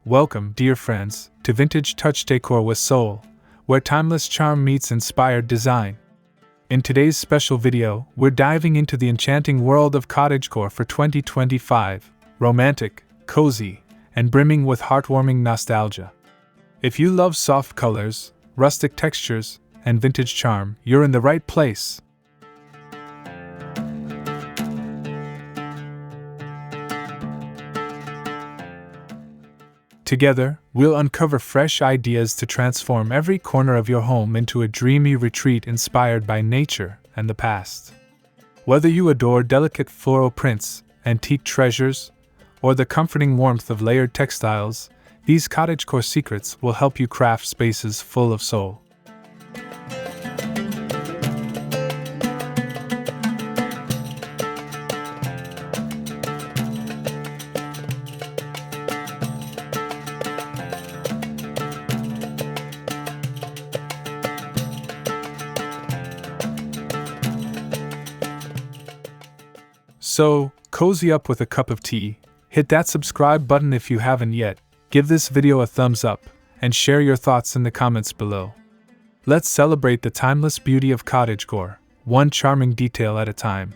Welcome, dear friends, to Vintage Touch Decor with Soul, where timeless charm meets inspired design. In today's special video, we're diving into the enchanting world of cottagecore for 2025, romantic, cozy, and brimming with heartwarming nostalgia. If you love soft colors, rustic textures, and vintage charm, you're in the right place. Together, we'll uncover fresh ideas to transform every corner of your home into a dreamy retreat inspired by nature and the past. Whether you adore delicate floral prints, antique treasures, or the comforting warmth of layered textiles, these cottagecore secrets will help you craft spaces full of soul. So, cozy up with a cup of tea, hit that subscribe button if you haven't yet, give this video a thumbs up, and share your thoughts in the comments below. Let's celebrate the timeless beauty of cottagecore, one charming detail at a time.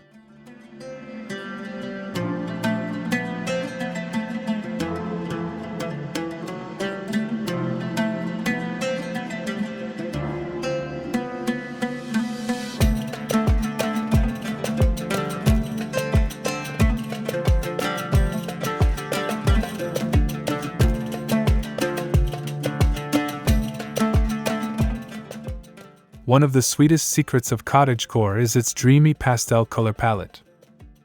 One of the sweetest secrets of cottagecore is its dreamy pastel color palette.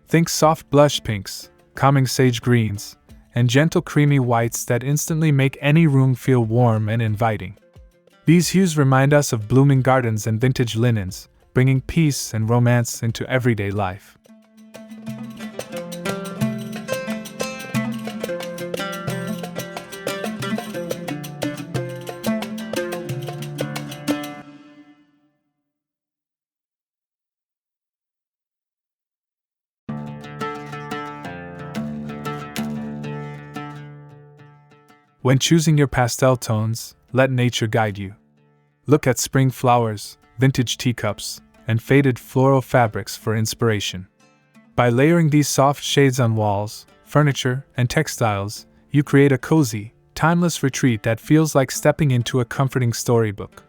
Think soft blush pinks, calming sage greens, and gentle creamy whites that instantly make any room feel warm and inviting. These hues remind us of blooming gardens and vintage linens, bringing peace and romance into everyday life. When choosing your pastel tones, let nature guide you. Look at spring flowers, vintage teacups, and faded floral fabrics for inspiration. By layering these soft shades on walls, furniture, and textiles, you create a cozy, timeless retreat that feels like stepping into a comforting storybook.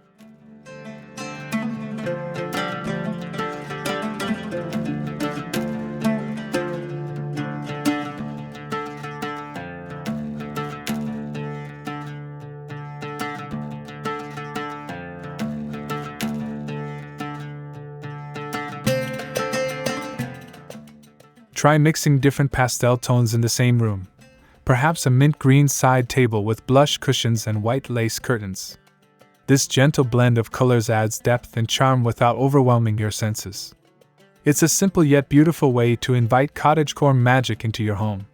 Try mixing different pastel tones in the same room. Perhaps a mint green side table with blush cushions and white lace curtains. This gentle blend of colors adds depth and charm without overwhelming your senses. It's a simple yet beautiful way to invite cottagecore magic into your home.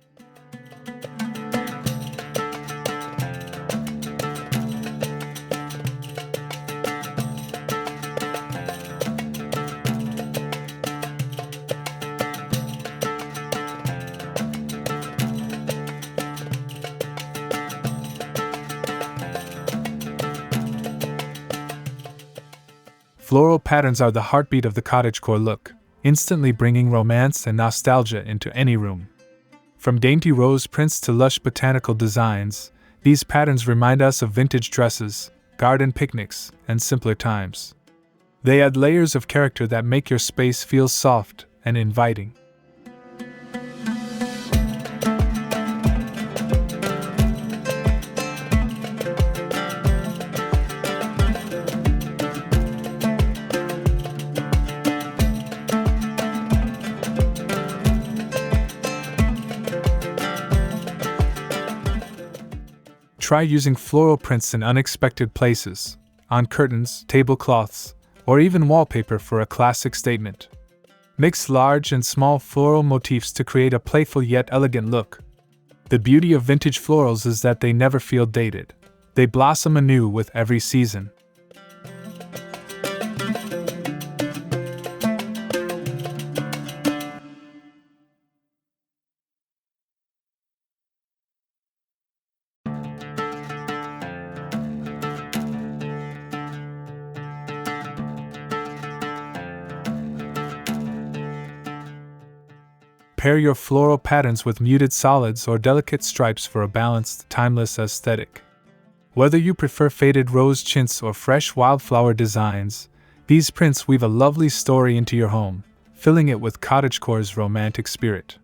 Floral patterns are the heartbeat of the cottagecore look, instantly bringing romance and nostalgia into any room. From dainty rose prints to lush botanical designs, these patterns remind us of vintage dresses, garden picnics, and simpler times. They add layers of character that make your space feel soft and inviting. Try using floral prints in unexpected places, on curtains, tablecloths, or even wallpaper for a classic statement. Mix large and small floral motifs to create a playful yet elegant look. The beauty of vintage florals is that they never feel dated. They blossom anew with every season. Pair your floral patterns with muted solids or delicate stripes for a balanced, timeless aesthetic. Whether you prefer faded rose chintz or fresh wildflower designs, these prints weave a lovely story into your home, filling it with cottagecore's romantic spirit.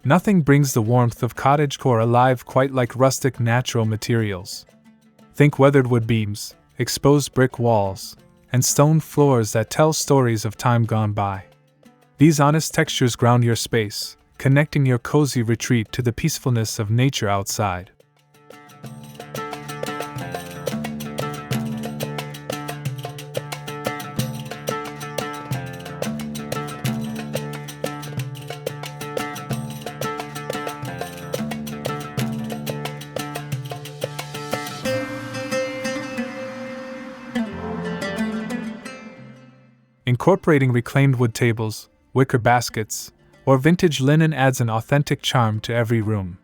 Nothing brings the warmth of cottagecore alive quite like rustic natural materials. Think weathered wood beams, exposed brick walls, and stone floors that tell stories of time gone by. These honest textures ground your space, connecting your cozy retreat to the peacefulness of nature outside. Incorporating reclaimed wood tables, wicker baskets, or vintage linen adds an authentic charm to every room.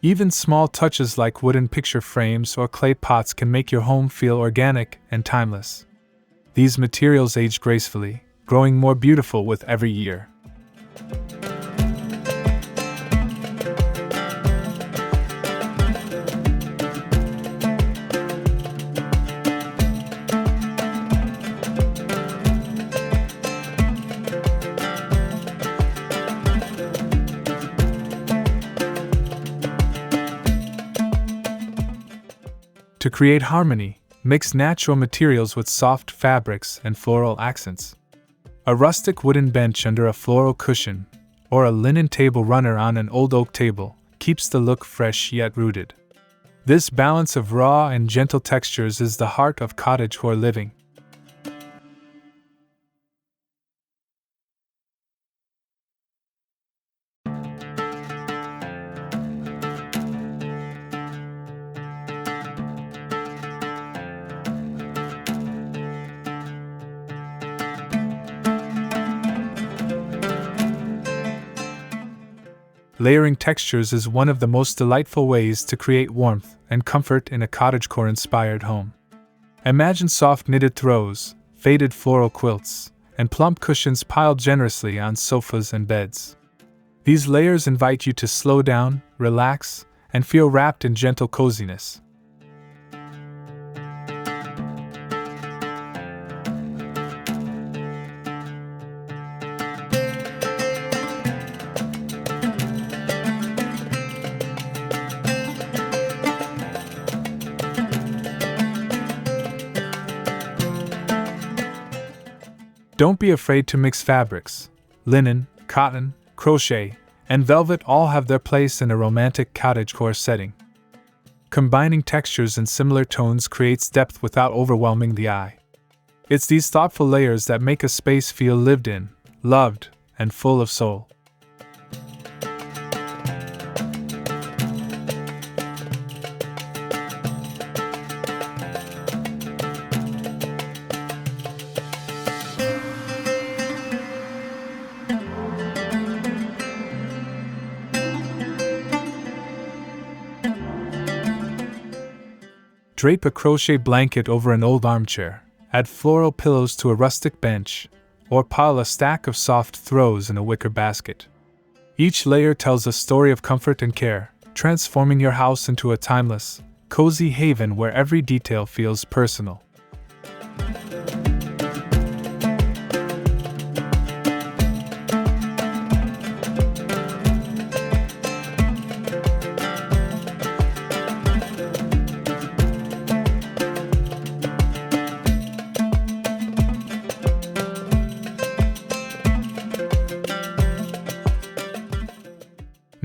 Even small touches like wooden picture frames or clay pots can make your home feel organic and timeless. These materials age gracefully, growing more beautiful with every year. To create harmony, mix natural materials with soft fabrics and floral accents. A rustic wooden bench under a floral cushion, or a linen table runner on an old oak table, keeps the look fresh yet rooted. This balance of raw and gentle textures is the heart of cottagecore living. Layering textures is one of the most delightful ways to create warmth and comfort in a cottagecore-inspired home. Imagine soft knitted throws, faded floral quilts, and plump cushions piled generously on sofas and beds. These layers invite you to slow down, relax, and feel wrapped in gentle coziness. Don't be afraid to mix fabrics. Linen, cotton, crochet, and velvet all have their place in a romantic cottagecore setting. Combining textures in similar tones creates depth without overwhelming the eye. It's these thoughtful layers that make a space feel lived in, loved, and full of soul. Drape a crochet blanket over an old armchair, add floral pillows to a rustic bench, or pile a stack of soft throws in a wicker basket. Each layer tells a story of comfort and care, transforming your house into a timeless, cozy haven where every detail feels personal.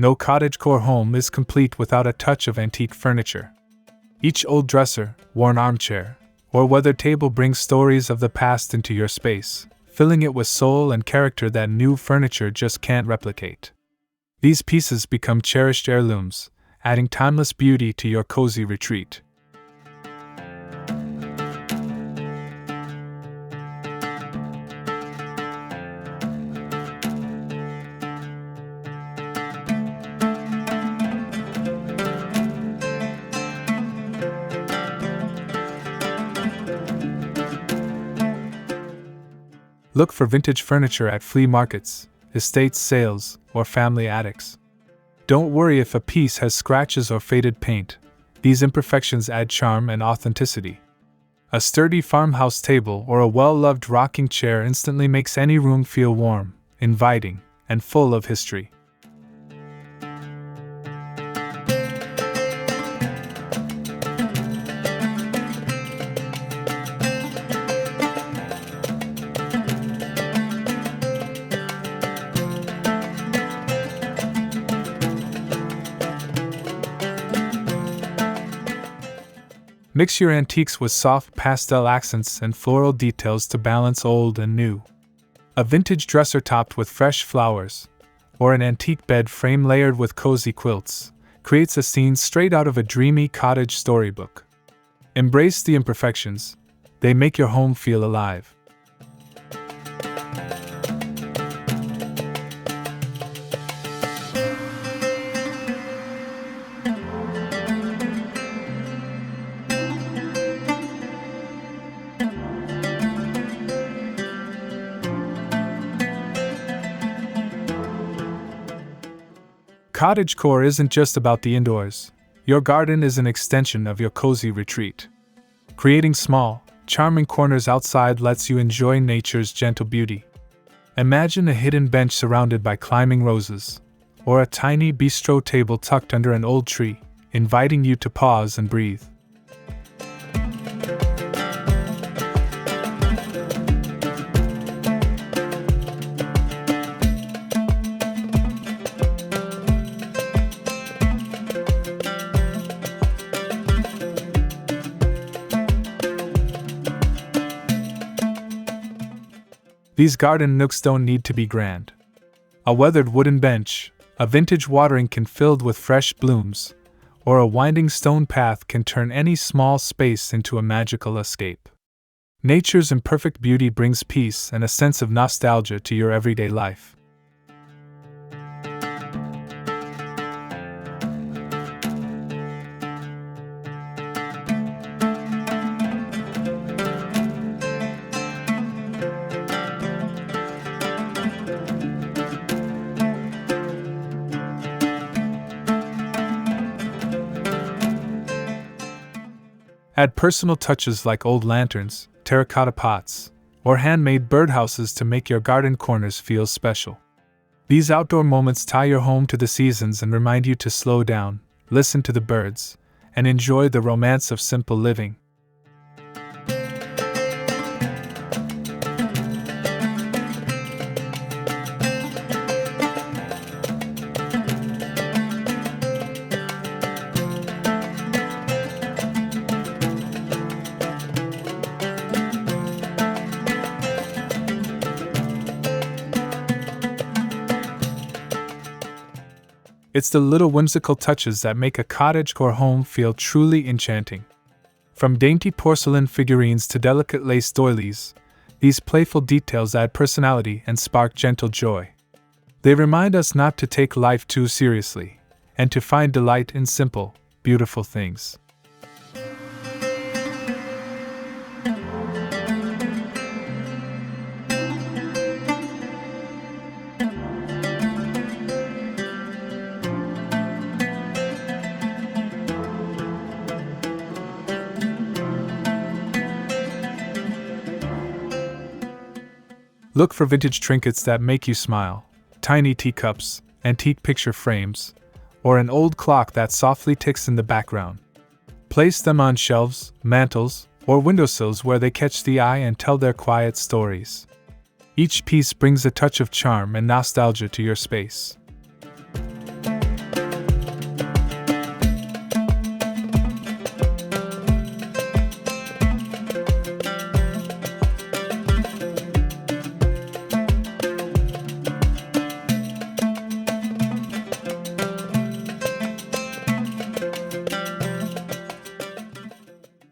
No cottagecore home is complete without a touch of antique furniture. Each old dresser, worn armchair, or weathered table brings stories of the past into your space, filling it with soul and character that new furniture just can't replicate. These pieces become cherished heirlooms, adding timeless beauty to your cozy retreat. Look for vintage furniture at flea markets, estate sales, or family attics. Don't worry if a piece has scratches or faded paint. These imperfections add charm and authenticity. A sturdy farmhouse table or a well-loved rocking chair instantly makes any room feel warm, inviting, and full of history. Mix your antiques with soft pastel accents and floral details to balance old and new. A vintage dresser topped with fresh flowers, or an antique bed frame layered with cozy quilts, creates a scene straight out of a dreamy cottage storybook. Embrace the imperfections, they make your home feel alive. Cottagecore isn't just about the indoors. Your garden is an extension of your cozy retreat. Creating small, charming corners outside lets you enjoy nature's gentle beauty. Imagine a hidden bench surrounded by climbing roses, or a tiny bistro table tucked under an old tree, inviting you to pause and breathe. These garden nooks don't need to be grand. A weathered wooden bench, a vintage watering can filled with fresh blooms, or a winding stone path can turn any small space into a magical escape. Nature's imperfect beauty brings peace and a sense of nostalgia to your everyday life. Add personal touches like old lanterns, terracotta pots, or handmade birdhouses to make your garden corners feel special. These outdoor moments tie your home to the seasons and remind you to slow down, listen to the birds, and enjoy the romance of simple living. It's the little whimsical touches that make a cottagecore home feel truly enchanting. From dainty porcelain figurines to delicate lace doilies, these playful details add personality and spark gentle joy. They remind us not to take life too seriously, and to find delight in simple, beautiful things. Look for vintage trinkets that make you smile, tiny teacups, antique picture frames, or an old clock that softly ticks in the background. Place them on shelves, mantels, or windowsills where they catch the eye and tell their quiet stories. Each piece brings a touch of charm and nostalgia to your space.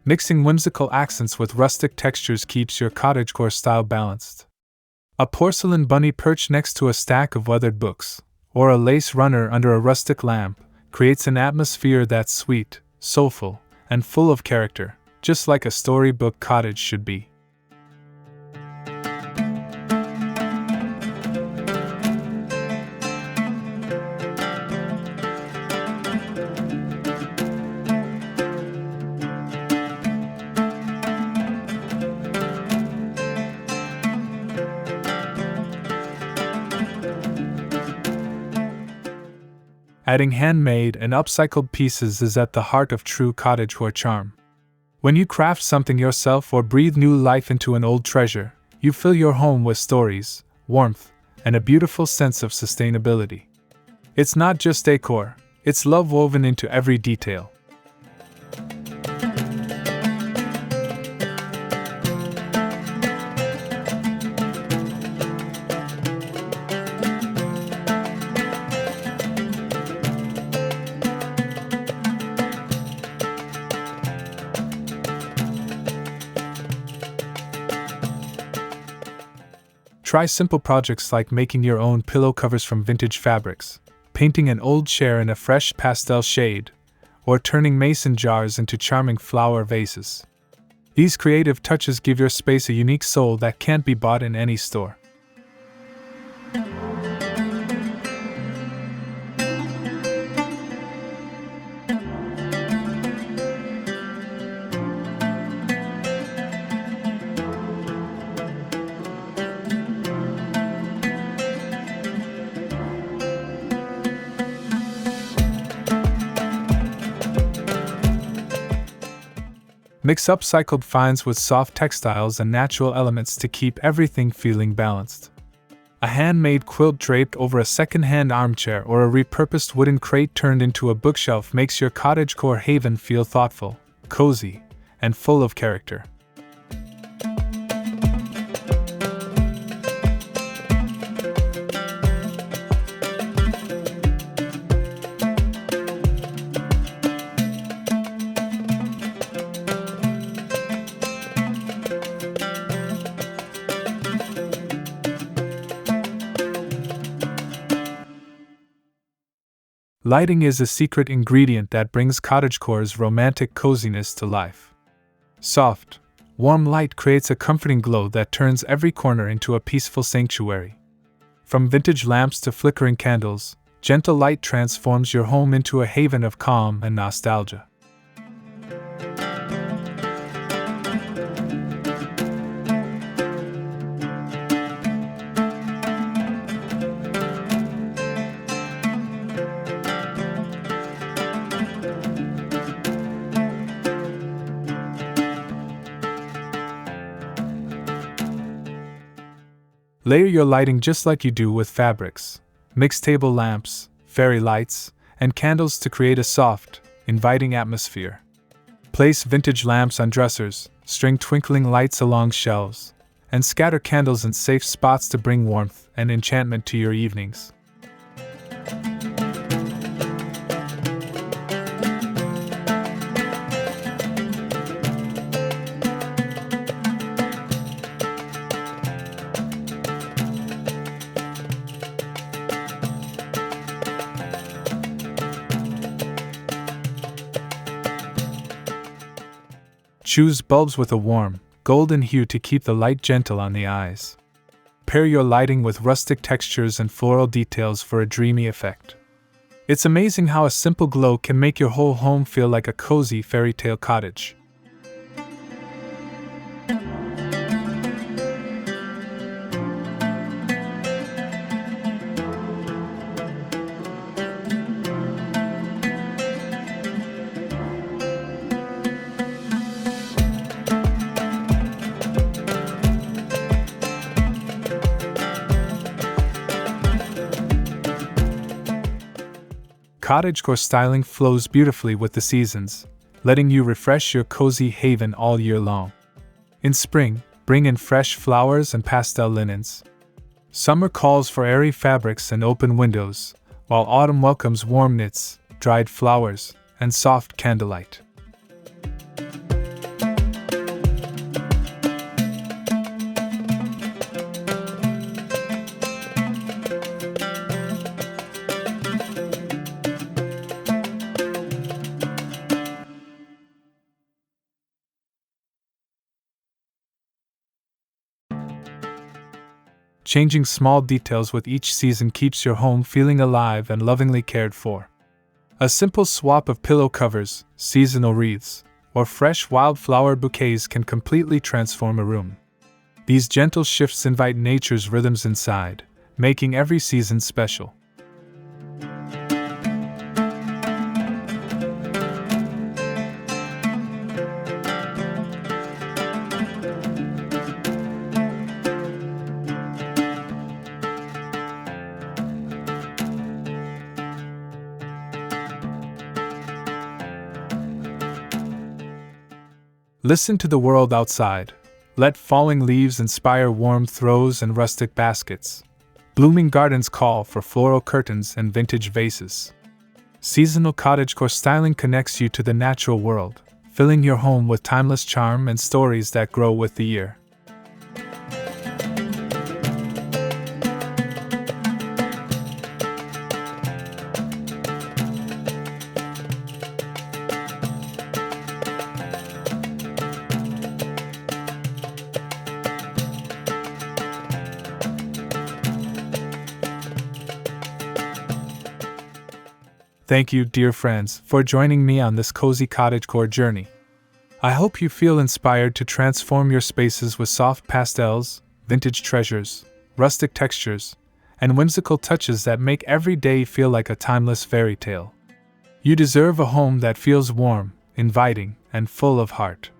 Mixing whimsical accents with rustic textures keeps your cottagecore style balanced. A porcelain bunny perched next to a stack of weathered books, or a lace runner under a rustic lamp, creates an atmosphere that's sweet, soulful, and full of character, just like a storybook cottage should be. Adding handmade and upcycled pieces is at the heart of true cottagecore charm. When you craft something yourself or breathe new life into an old treasure, you fill your home with stories, warmth, and a beautiful sense of sustainability. It's not just decor, it's love woven into every detail. Try simple projects like making your own pillow covers from vintage fabrics, painting an old chair in a fresh pastel shade, or turning mason jars into charming flower vases. These creative touches give your space a unique soul that can't be bought in any store. Mix upcycled finds with soft textiles and natural elements to keep everything feeling balanced. A handmade quilt draped over a second-hand armchair or a repurposed wooden crate turned into a bookshelf makes your cottagecore haven feel thoughtful, cozy, and full of character. Lighting is a secret ingredient that brings cottagecore's romantic coziness to life. Soft, warm light creates a comforting glow that turns every corner into a peaceful sanctuary. From vintage lamps to flickering candles, gentle light transforms your home into a haven of calm and nostalgia. Layer your lighting just like you do with fabrics. Mix table lamps, fairy lights, and candles to create a soft, inviting atmosphere. Place vintage lamps on dressers, string twinkling lights along shelves, and scatter candles in safe spots to bring warmth and enchantment to your evenings. Choose bulbs with a warm, golden hue to keep the light gentle on the eyes. Pair your lighting with rustic textures and floral details for a dreamy effect. It's amazing how a simple glow can make your whole home feel like a cozy fairytale cottage. Cottagecore styling flows beautifully with the seasons, letting you refresh your cozy haven all year long. In spring, bring in fresh flowers and pastel linens. Summer calls for airy fabrics and open windows, while autumn welcomes warm knits, dried flowers, and soft candlelight. Changing small details with each season keeps your home feeling alive and lovingly cared for. A simple swap of pillow covers, seasonal wreaths, or fresh wildflower bouquets can completely transform a room. These gentle shifts invite nature's rhythms inside, making every season special. Listen to the world outside. Let falling leaves inspire warm throws and rustic baskets. Blooming gardens call for floral curtains and vintage vases. Seasonal cottagecore styling connects you to the natural world, filling your home with timeless charm and stories that grow with the year. Thank you, dear friends, for joining me on this cozy cottagecore journey. I hope you feel inspired to transform your spaces with soft pastels, vintage treasures, rustic textures, and whimsical touches that make every day feel like a timeless fairy tale. You deserve a home that feels warm, inviting, and full of heart.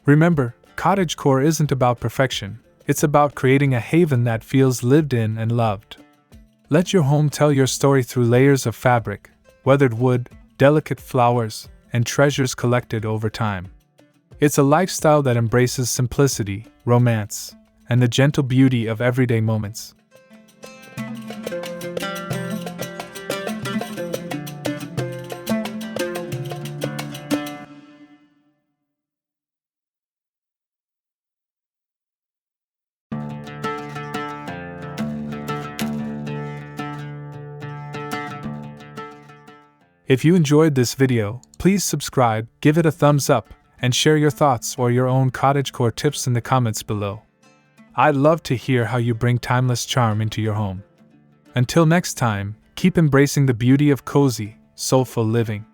Remember, cottagecore isn't about perfection, it's about creating a haven that feels lived in and loved. Let your home tell your story through layers of fabric, weathered wood, delicate flowers, and treasures collected over time. It's a lifestyle that embraces simplicity, romance, and the gentle beauty of everyday moments. If you enjoyed this video, please subscribe, give it a thumbs up, and share your thoughts or your own cottagecore tips in the comments below. I'd love to hear how you bring timeless charm into your home. Until next time, keep embracing the beauty of cozy, soulful living.